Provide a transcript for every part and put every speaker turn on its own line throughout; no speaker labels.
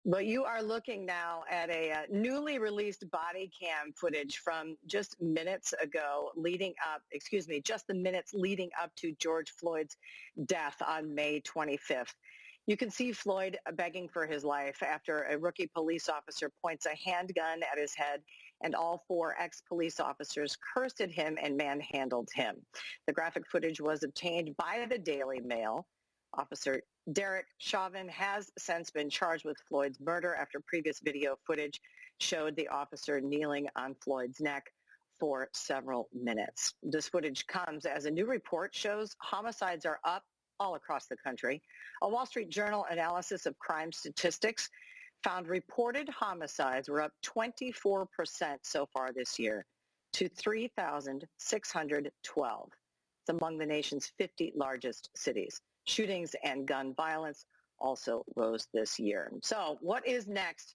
But you are looking now at a newly released body cam footage from just minutes ago just the minutes leading up to George Floyd's death on May 25th. You can see Floyd begging for his life after a rookie police officer points a handgun at his head, and all four ex-police officers cursed at him and manhandled him. The graphic footage was obtained by the Daily Mail. Officer Derek Chauvin has since been charged with Floyd's murder after previous video footage showed the officer kneeling on Floyd's neck for several minutes. This footage comes as a new report shows homicides are up all across the country. A Wall Street Journal analysis of crime statistics found reported homicides were up 24% so far this year to 3,612. It's among the nation's 50 largest cities. Shootings and gun violence also rose this year. So what is next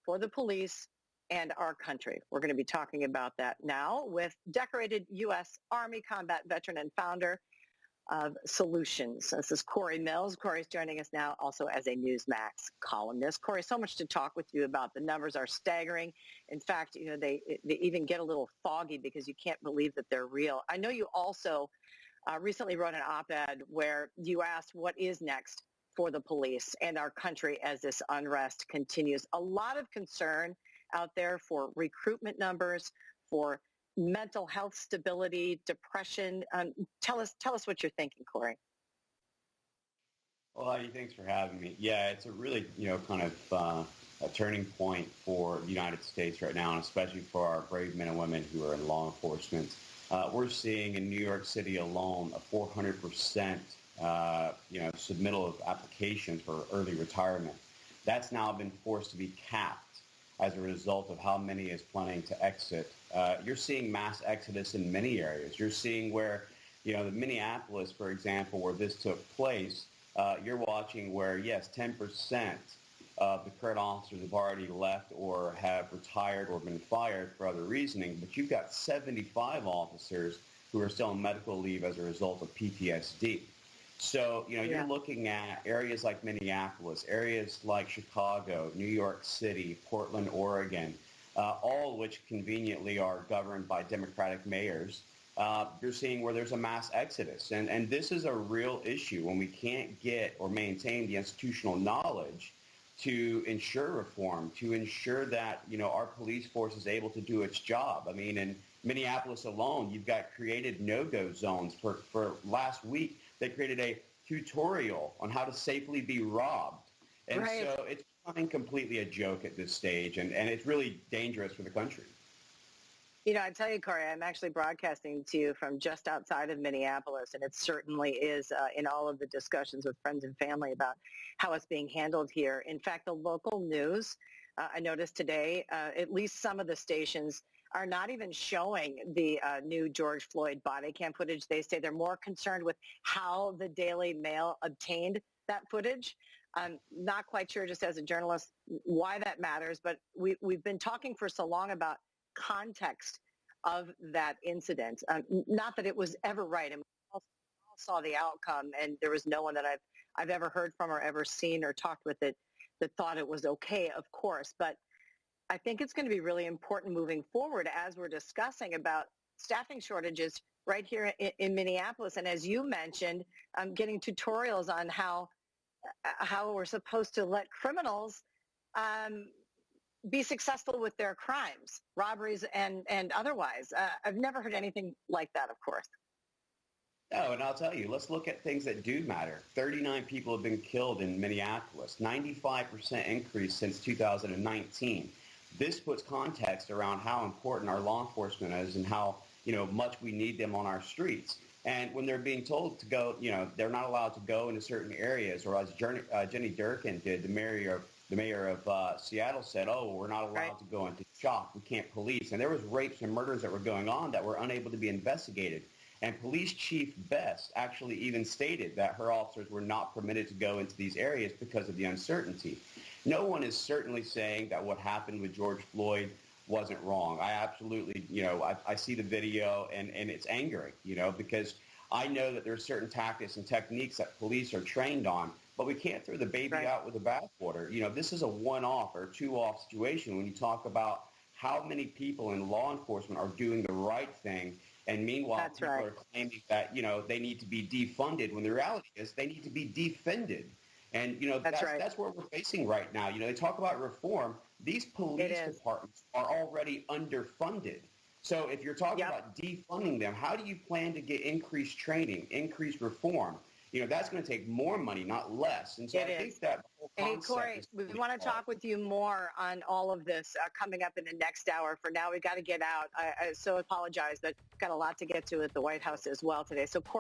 for the police and our country? We're going to be talking about that now with decorated U.S. Army combat veteran and founder of Solutions. This is Cory Mills. Cory's joining us now also as a NEWSMAX columnist. Cory, so much to talk with you about. The numbers are staggering. In fact, they even get a little foggy because you can't believe that they're real. I know you also recently wrote an op-ed where you asked what is next for the police and our country as this unrest continues. A lot of concern out there for recruitment numbers, for mental health stability, depression. Tell us what you're thinking, Cory.
Well, Heidi, thanks for having me. Yeah, it's a really, kind of a turning point for the United States right now, and especially for our brave men and women who are in law enforcement. We're seeing in New York City alone a 400% submittal of applications for early retirement. That's now been forced to be capped as a result of how many is planning to exit. You're seeing mass exodus in many areas. You're seeing where, the Minneapolis, for example, where this took place, you're watching where, yes, 10% of the current officers have already left or have retired or been fired for other reasoning, but you've got 75 officers who are still on medical leave as a result of PTSD. So, you're looking at areas like Minneapolis, areas like Chicago, New York City, Portland, Oregon, all which conveniently are governed by Democratic mayors. You're seeing where there's a mass exodus. And this is a real issue when we can't get or maintain the institutional knowledge to ensure reform, to ensure that, our police force is able to do its job. I mean, in Minneapolis alone, you've got created no-go zones. For last week, they created a tutorial on how to safely be robbed. And so it's becoming completely a joke at this stage, and it's really dangerous for the country.
I tell you, Cory, I'm actually broadcasting to you from just outside of Minneapolis, and it certainly is in all of the discussions with friends and family about how it's being handled here. In fact, the local news, I noticed today, at least some of the stations are not even showing the new George Floyd body cam footage. They say they're more concerned with how the Daily Mail obtained that footage. I'm not quite sure, just as a journalist, why that matters, but we've been talking for so long about context of that incident. Not that it was ever right. I mean, we all saw the outcome, and there was no one that I've ever heard from or ever seen or talked with that thought it was okay, of course. But I think it's going to be really important moving forward as we're discussing about staffing shortages right here in Minneapolis. And as you mentioned, getting tutorials on how we're supposed to let criminals be successful with their crimes, robberies and otherwise. I've never heard anything like that, of course.
No, and I'll tell you, let's look at things that do matter. 39 people have been killed in Minneapolis, 95% increase since 2019. This puts context around how important our law enforcement is and how, much we need them on our streets. And when they're being told to go, they're not allowed to go into certain areas, or as Jenny Durkin did, the mayor of Seattle said, we're not allowed to go into shop. We can't police. And there was rapes and murders that were going on that were unable to be investigated. And Police Chief Best actually even stated that her officers were not permitted to go into these areas because of the uncertainty. No one is certainly saying that what happened with George Floyd wasn't wrong. I absolutely, I see the video and it's angering, because I know that there are certain tactics and techniques that police are trained on but we can't throw the baby out with the bathwater. This is a one-off or two-off situation when you talk about how many people in law enforcement are doing the right thing, and meanwhile people are claiming that, they need to be defunded, when the reality is they need to be defended. And, that's where we're facing right now. They talk about reform. These police departments are already underfunded. So if you're talking about defunding them, how do you plan to get increased training, increased reform? That's going to take more money, not less. And so I think that whole concept.
Hey, Cory, we want to talk with you more on all of this coming up in the next hour. For now, we've got to get out. I so apologize, but got a lot to get to at the White House as well today. So, Cory.